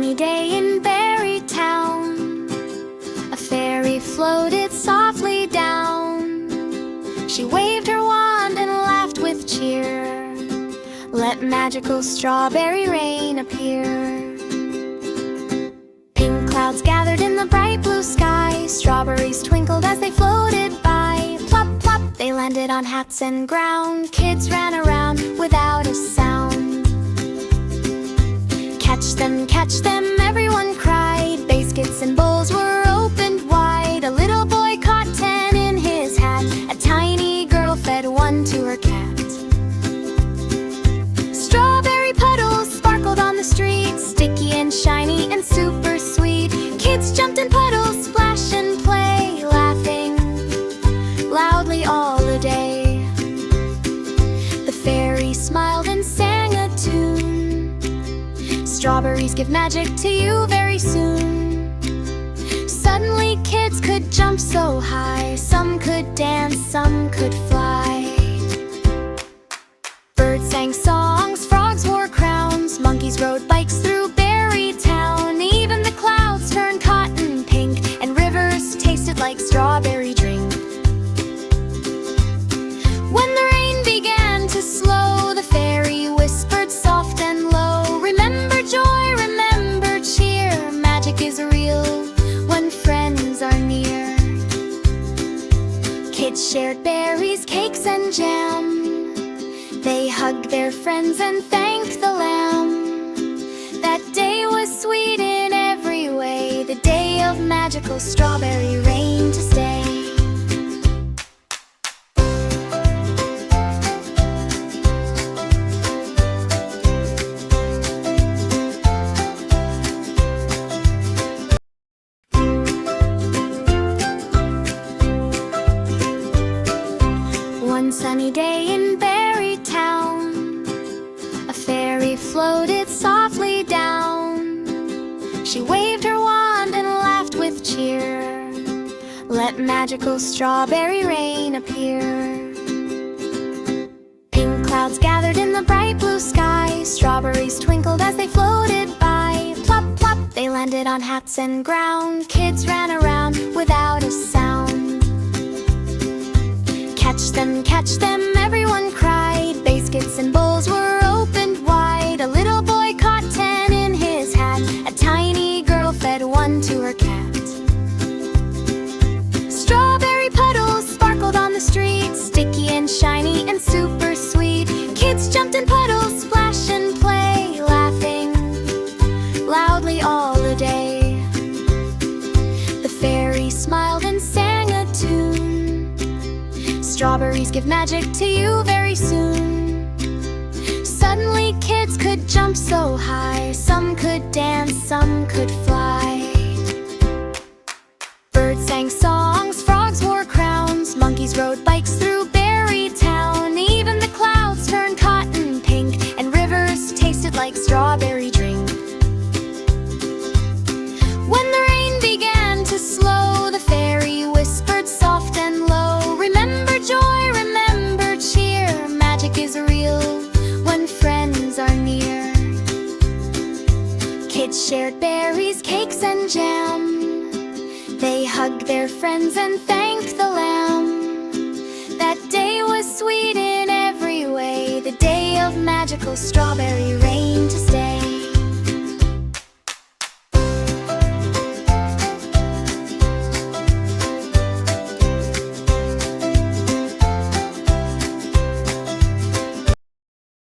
sunny day in Berry Town, a fairy floated softly down. She waved her wand and laughed with cheer. Let magical strawberry rain appear. Pink clouds gathered in the bright blue sky. Strawberries twinkled as they floated by. Plop, plop, they landed on hats and ground. Kids ran around without a sound. Catch them, everyone cried. Baskets and bowls were opened wide. A little boy caught 10 in his hat. A tiny girl fed one to her cat. Strawberry puddles sparkled on the street, sticky and shiny and super sweet. Kids jumped in puddles, splash and play, laughing loudly all the day. The fairy smiled and sang a tune. Strawberries give magic to you very soon. Suddenly kids could jump so high. Some could dance, some could fly. Birds sang songs, frogs wore crowns. Monkeys rode bikes through Berry Town. Even the clouds turned cotton pink, and rivers tasted like strawberry drink. When the rain began to slow, the fairy whispered soft and low, "Remember joy, remember cheer. Magic is real when friends are near." Kids shared berries, cakes and jam. They hugged their friends and thanked the lamb. That day was sweet in every way, the day of magical strawberry rain to stay. One sunny day in Berry Town, a fairy floated softly down. She waved her wand and laughed with cheer. Let magical strawberry rain appear. Pink clouds gathered in the bright blue sky. Strawberries twinkled as they floated by. Plop, plop, they landed on hats and ground. Kids ran around without a sound. Catch them, everyone cried. Baskets and bowls were opened wide. A little boy caught 10 in his hat. A tiny girl fed one to her cat. Strawberry puddles sparkled on the street, sticky and shiny and super sweet. Kids jumped in puddles, splash and play, laughing loudly all the day. The fairy smiled and sang a tune. Strawberries give magic to you very soon. Suddenly kids could jump so high. Some could dance, some could fly. Birds sang songs, frogs wore crowns. Monkeys rode bikes through Berry Town. Even the clouds turned cotton pink, and rivers tasted like strawberry drink. When the rain began to slow, the fairy whispered soft and low, "Remember joy, remember cheer. Magic is real when friends are near." Kids shared berries, cakes and jam. They hugged their friends and thanked the lamb. That day was sweet in every way, the day of magical strawberry